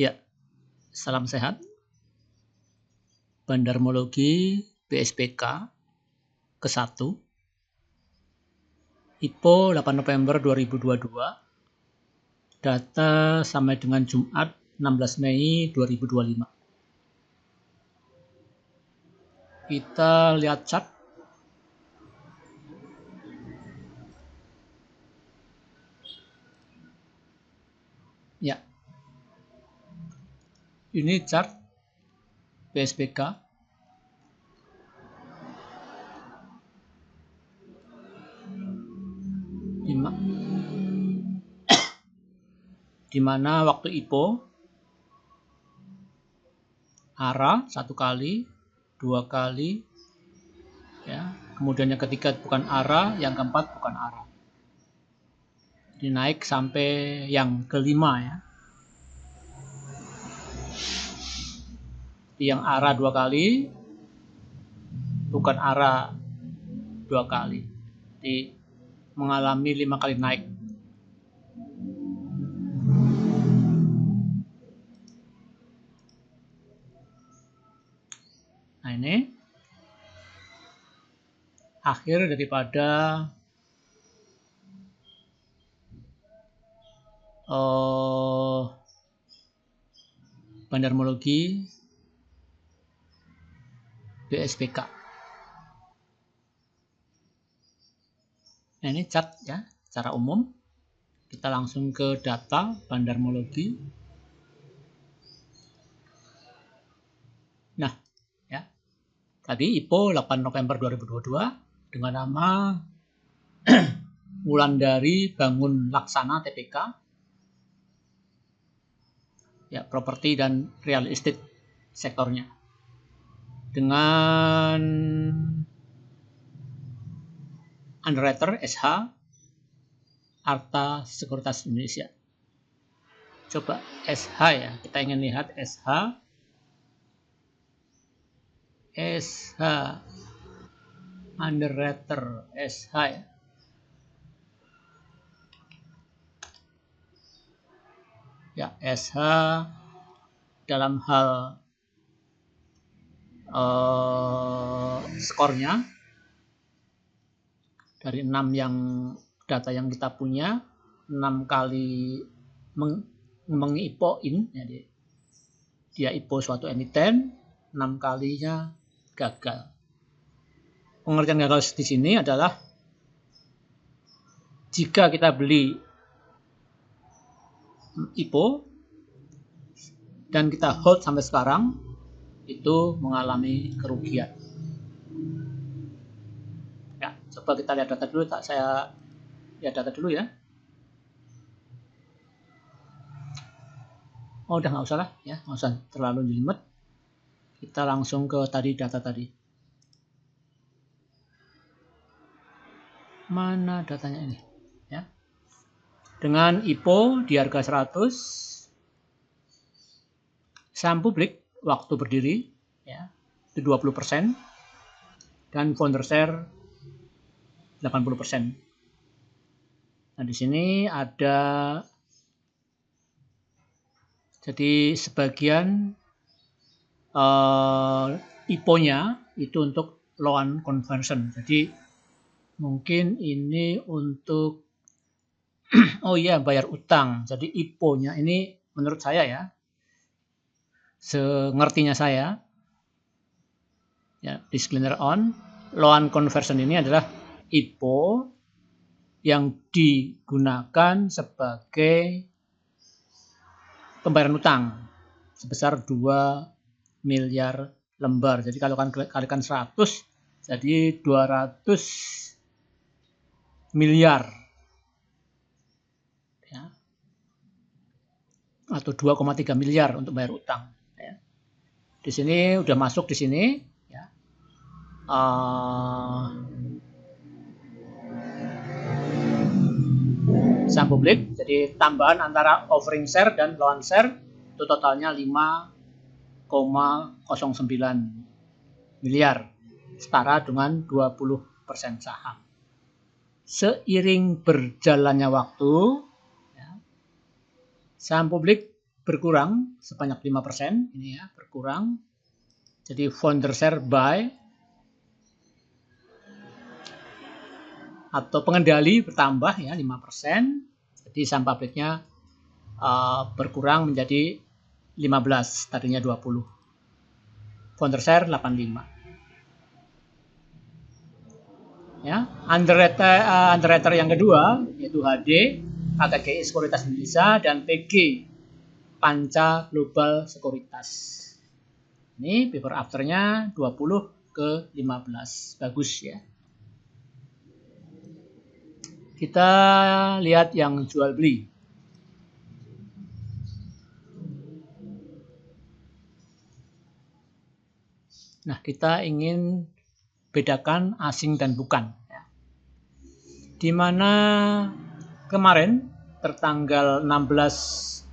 Ya, salam sehat. Bandarmologi BSPK ke-1. IPO 8 November 2022. Data sampai dengan Jumat 16 Mei 2025. Kita lihat chart. Ya. Ini chart BSPK. Di mana waktu IPO ARA 1 kali, 2 kali, ya. Kemudian yang ketiga bukan ARA, yang keempat bukan ARA. Dinaik sampai yang kelima ya. Yang ARA 2 kali, bukan ARA 2 kali. Jadi mengalami 5 kali naik. Nah ini akhir daripada bandarmologi BSPK. Nah ini chart ya, secara umum. Kita langsung ke data bandarmologi. Nah, ya. Tadi IPO 8 November 2022 dengan nama Wulandari Bangun Laksana TPK. Ya, properti dan real estate sektornya. Dengan underwriter SH Arta Sekuritas Indonesia. Coba SH ya, kita ingin lihat SH underwriter SH ya. Ya, SH dalam hal skornya dari 6 yang data yang kita punya, 6 kali meng-IPO-in, jadi dia IPO suatu emiten, 6 kalinya gagal. Pengertian gagal di sini adalah jika kita beli IPO dan kita hold sampai sekarang, itu mengalami kerugian. Ya, coba kita lihat data dulu. Saya lihat data dulu ya. Oh, udah nggak usah lah ya, nggak usah terlalu jelimet. Kita langsung ke tadi data tadi. Mana datanya ini? Ya. Dengan IPO di harga 100, saham publik waktu berdiri ya, itu 20% dan founder share 80%. Nah, di sini ada jadi sebagian IPO-nya itu untuk loan conversion. Jadi mungkin ini untuk oh iya, bayar utang. Jadi IPO-nya ini menurut saya ya, sengertinya saya, ya, disclaimer on, loan conversion ini adalah IPO yang digunakan sebagai pembayaran utang sebesar 2 miliar lembar. Jadi kalau kalikan 100, jadi 200 miliar. Ya. Atau 2,3 miliar untuk bayar utang. Ya. Di sini udah masuk di sini. Ya. Saham publik, jadi tambahan antara offering share dan loan share itu totalnya 5,09 miliar, setara dengan 20% saham. Seiring berjalannya waktu, ya, saham publik berkurang sebanyak 5%, ini ya, berkurang. Jadi founder share buy atau pengendali bertambah ya 5%. Jadi saham publiknya berkurang menjadi 15, tadinya 20. Founder share 85. Ya, underwriter yang kedua yaitu HD, KKGI Sekuritas Indonesia, dan PG Panca Global Sekuritas. Ini before afternya 20 ke 15. Bagus ya. Kita lihat yang jual beli. Nah, kita ingin bedakan asing dan bukan. Di mana kemarin tertanggal 16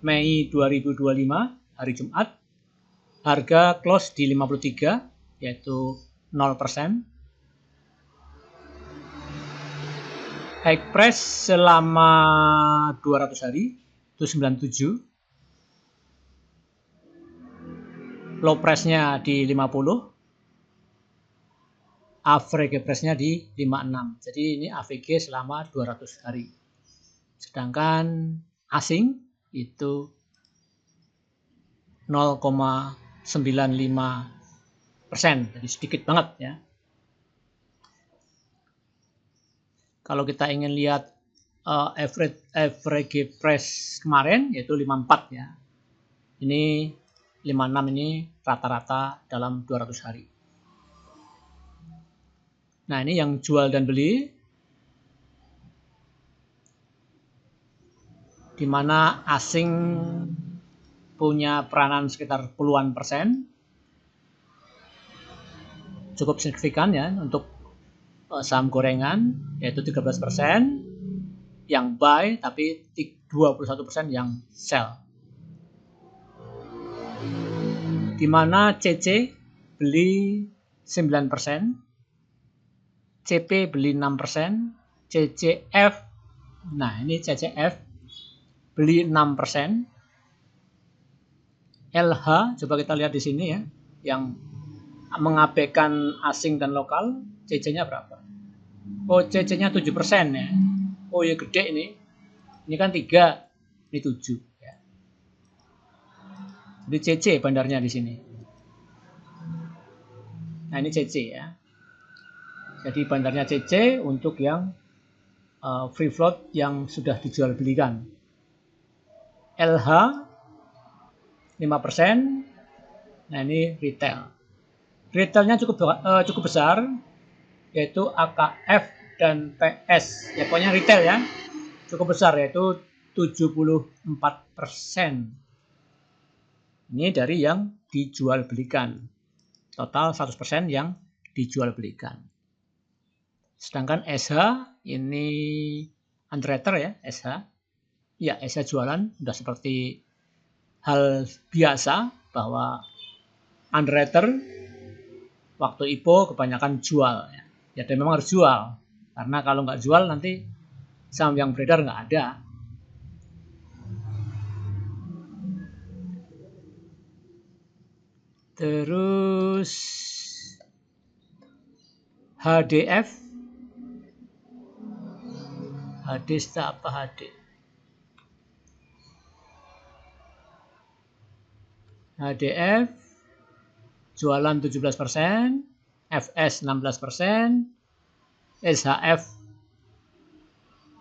Mei 2025 hari Jumat, harga close di 53 yaitu 0%. High price selama 200 hari itu 97. Low price-nya di 50. Average price-nya di 56. Jadi ini AVG selama 200 hari. Sedangkan asing itu 0,95%. Jadi sedikit banget ya. Kalau kita ingin lihat average price kemarin yaitu 54 ya. Ini 56 ini rata-rata dalam 200 hari. Nah, ini yang jual dan beli. Di mana asing punya peranan sekitar puluhan persen. Cukup signifikan ya untuk saham gorengan yaitu 13% yang buy, tapi 21% yang sell. Di mana CC beli 9%, CP beli 6%, CCF, nah ini CCF beli 6%, LH, coba kita lihat di sini ya, yang mengabaikan asing dan lokal, CC-nya berapa? Oh, CC-nya 7% ya. Oh ya gede ini. Ini kan 3, ini 7 ya. Jadi CC bandarnya di sini. Nah, ini CC ya. Jadi bandarnya CC untuk yang free float yang sudah dijual belikan. LH 5%. Nah, ini retail. Retailnya cukup besar, yaitu AKF dan PS. Ya, pokoknya retail ya. Cukup besar, yaitu 74%. Ini dari yang dijual belikan. Total 100% yang dijual belikan. Sedangkan SH ini underwriter ya, SH. Ya, SH jualan sudah seperti hal biasa bahwa underwriter waktu IPO kebanyakan jual ya. Ya, dan memang harus jual. Karena kalau nggak jual nanti saham yang beredar nggak ada. Terus HDF. HD apa HD? HDF jualan 17%, FS 16%, SHF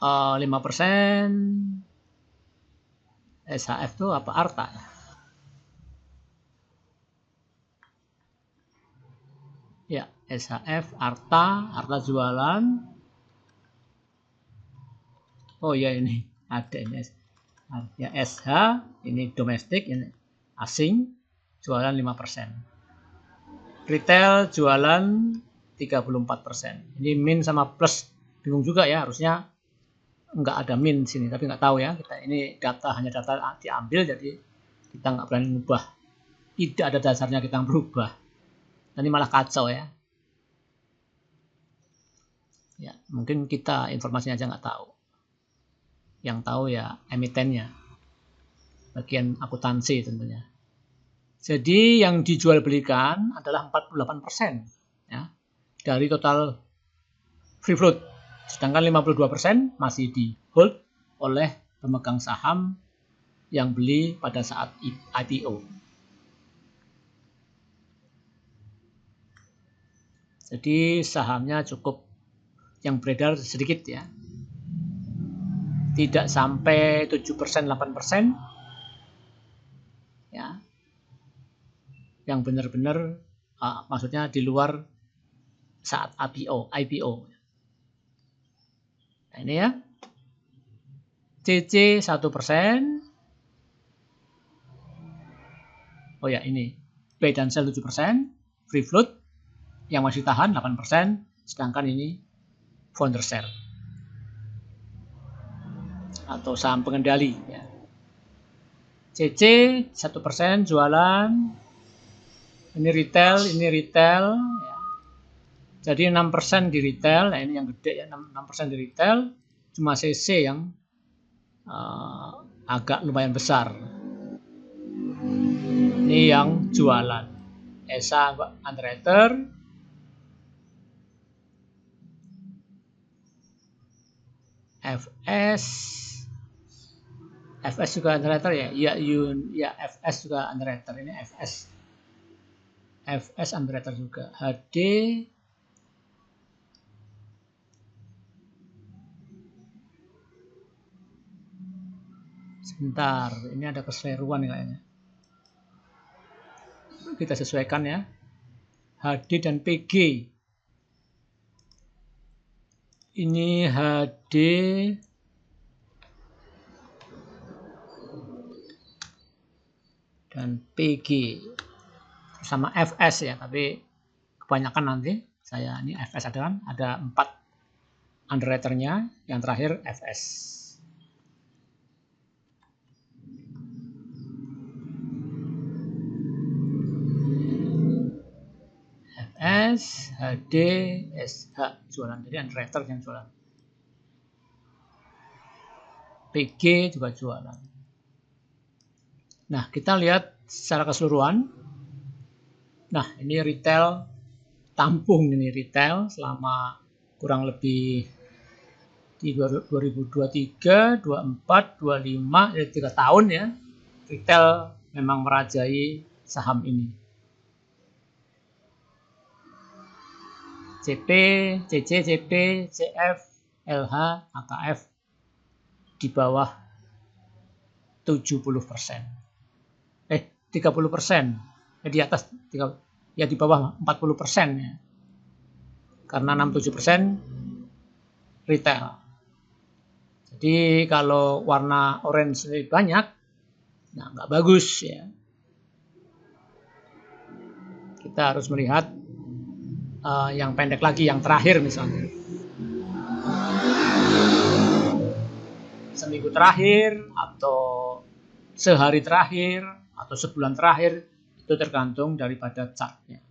5%. SHF itu apa? Arta. Ya, SHF, Arta jualan. Oh ya, ini ada ini. Ya, SH ini domestik, ini asing jualan 5%. Retail jualan 34%. Ini min sama plus. Bingung juga ya, harusnya nggak ada min di sini, tapi nggak tahu ya. Kita ini hanya data diambil, jadi kita nggak berani mengubah. Tidak ada dasarnya kita berubah. Nanti malah kacau ya. Ya, mungkin kita informasinya aja nggak tahu. Yang tahu ya emitennya. bagian akuntansi tentunya. Jadi yang dijual belikan adalah 48% ya, dari total free float. Sedangkan 52% masih di hold oleh pemegang saham yang beli pada saat IPO. Jadi sahamnya cukup yang beredar sedikit ya. Tidak sampai 7%, 8% ya. Yang benar-benar maksudnya di luar saat IPO. Nah, ini ya. CC 1%. Oh ya, ini buy dan sell 7%, free float yang masih tahan 8%, sedangkan ini founder share atau saham pengendali ya. CC 1% jualan. Ini retail ya. Jadi 6% di retail. Nah, ini yang gede ya, 6% di retail. Cuma CC yang agak lumayan besar. Ini yang jualan. ESA underwriter. FS juga underwriter ya. Ya FS juga underwriter. Ini FS underwriter juga. HD sebentar, ini ada keseruan kayaknya. Kita sesuaikan ya. HD dan PG. Ini HD dan PG sama FS ya, tapi kebanyakan nanti saya ini FS ada 4 underwriternya, yang terakhir FS. FS, HD, SH jualan, jadi underwriter yang jualan. PG juga jualan. Nah, kita lihat secara keseluruhan. Nah, ini retail tampung, ini retail selama kurang lebih di 2023, 24, 25, 3 tahun ya. Retail memang merajai saham ini. CP, CC, CP, CF, LH, AKF di bawah 70%. 30%. Di atas 3, ya di bawah 40% ya. Karena 67% retail. Jadi kalau warna orange lebih banyak, nah nggak bagus ya. Kita harus melihat yang pendek lagi, yang terakhir misalnya. Seminggu terakhir atau sehari terakhir atau sebulan terakhir, itu tergantung daripada chartnya.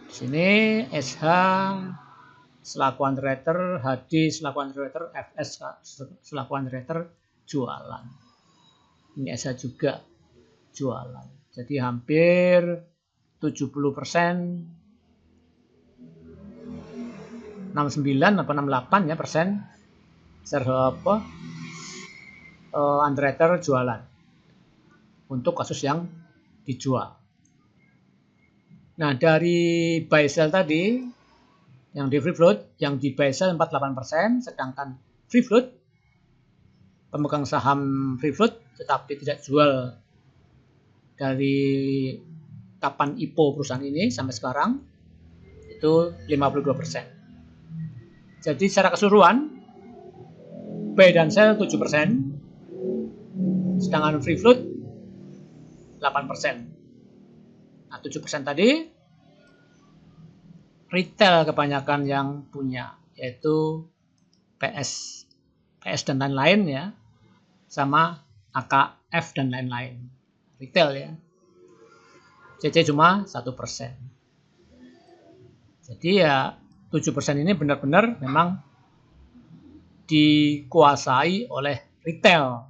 Di sini SH selaku underwriter, HD selaku underwriter, FS selaku underwriter jualan. Ini SH juga jualan. Jadi hampir 70%, 69 atau 68 ya persen underwriter jualan untuk kasus yang dijual. Nah, dari buy sell tadi, yang di free float, yang di buy sell 48%, sedangkan free float, pemegang saham free float tetapi tidak jual dari kapan IPO perusahaan ini sampai sekarang, itu 52%. Jadi secara keseluruhan, buy dan sell 7%, sedangkan free float 8%. Nah, 7% tadi retail kebanyakan yang punya, yaitu PS dan lain-lain ya, sama AKF dan lain-lain. Retail ya. CC cuma 1%. Jadi ya 7% ini benar-benar memang dikuasai oleh retail.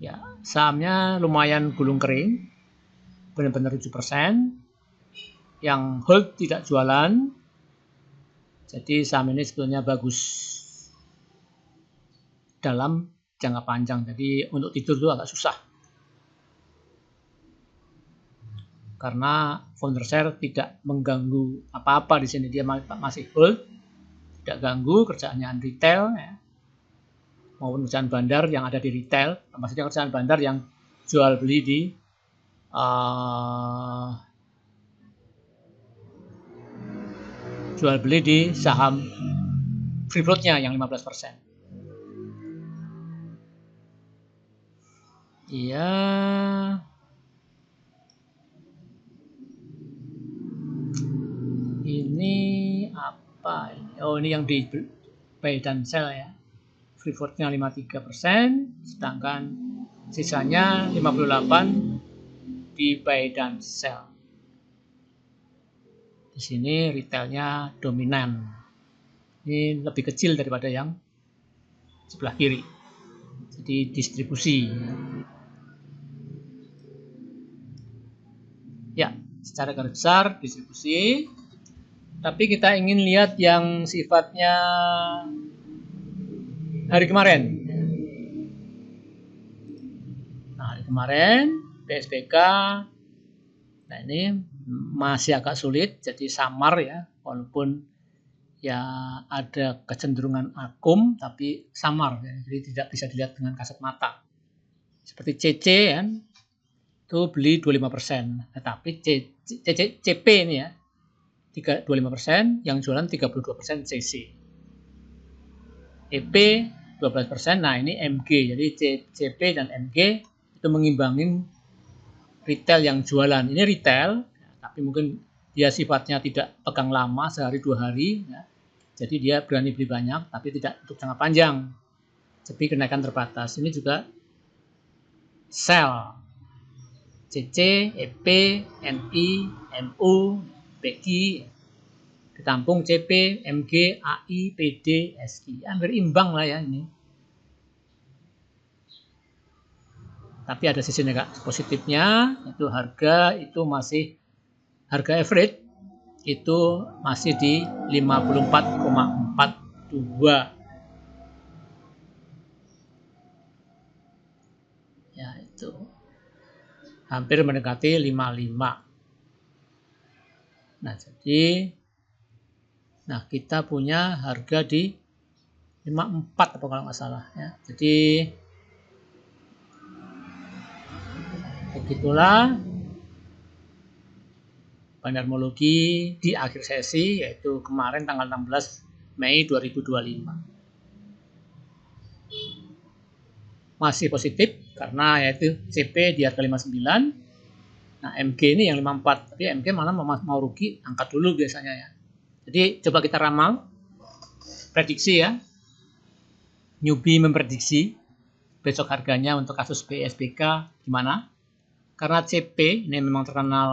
Ya, sahamnya lumayan gulung kering, benar-benar 7%. Yang hold tidak jualan, jadi saham ini sebetulnya bagus dalam jangka panjang. Jadi untuk tidur itu agak susah, karena founder share tidak mengganggu apa-apa di sini. Dia masih hold, tidak ganggu kerjaannya retail, ya, maupun kerjaan bandar yang ada di retail, maksudnya kerjaan bandar yang jual beli di saham free float-nya yang 15%. Iya. Ini apa ini? Oh, ini yang di buy dan sell ya. Free float-nya 53%, sedangkan sisanya 58 di buy dan sell. Di sini retailnya dominan. Ini lebih kecil daripada yang sebelah kiri. Jadi distribusi. Ya, secara garis besar distribusi. Tapi kita ingin lihat yang sifatnya hari kemarin. Nah, hari kemarin PSBK, nah ini masih agak sulit, jadi samar ya, walaupun ya ada kecenderungan akum, tapi samar, ya. Jadi tidak bisa dilihat dengan kasat mata. Seperti CC kan, itu beli 25%, tetapi CP ini ya 25%, yang jualan 32% CC. EP 12%, nah ini MG, jadi CP dan MG itu mengimbangin retail yang jualan. Ini retail, tapi mungkin dia sifatnya tidak pegang lama, sehari 2 hari, ya. Jadi dia berani beli banyak, tapi tidak untuk jangka panjang. Jadi kenaikan terbatas. Ini juga sell, CC, EP, NI, MU, PGI, ditampung CP, MG, AI, PD, SI. Hampir imbang lah ya ini. Tapi ada sisi negatif positifnya, itu harga itu masih, harga average itu masih di 54,42. Ya, itu hampir mendekati 55. Nah, jadi kita punya harga di 54 apa kalau nggak salah ya. Jadi begitulah bandarmologi di akhir sesi, yaitu kemarin tanggal 16 Mei 2025. Masih positif karena yaitu CP di harga 59. Nah, MG ini yang 54, tapi MG malah mau rugi, angkat dulu biasanya ya. Jadi coba kita ramal, prediksi ya. Newbie memprediksi besok harganya untuk kasus PSBK gimana? Karena CP ini memang terkenal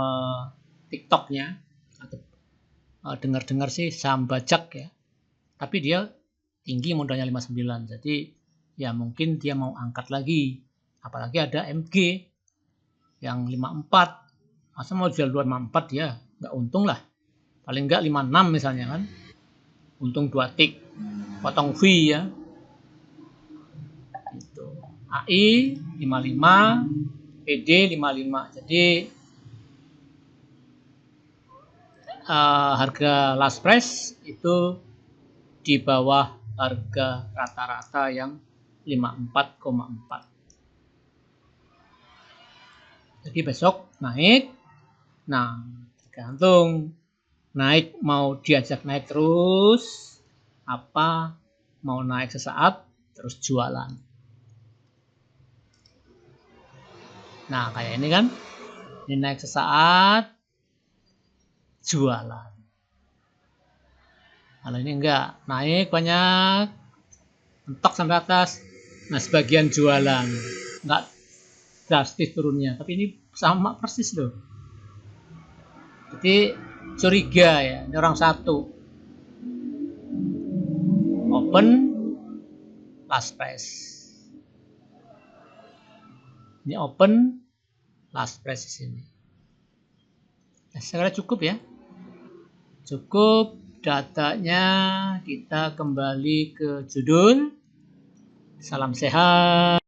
TikToknya, atau dengar-dengar sih saham bajak ya. Tapi dia tinggi modalnya 59, jadi ya mungkin dia mau angkat lagi. Apalagi ada MG yang 54, masa mau jual 54 ya nggak untung lah. Paling nggak 56 misalnya kan, untung 2 tik, potong fee ya. Itu AI 55, PD 55. Jadi harga last price itu di bawah harga rata-rata yang 54,4. Jadi besok naik. Nah, tergantung naik mau diajak naik terus, apa mau naik sesaat terus jualan. Nah, kayak ini kan, ini naik sesaat jualan. Kalau ini enggak, naik banyak, mentok sampai atas, nah sebagian jualan, enggak drastis turunnya, tapi ini sama persis loh. Jadi curiga ya, ini orang satu open last price. Ini open, last price di sini. Nah, saya kira cukup ya. Cukup datanya, kita kembali ke judul. Salam sehat.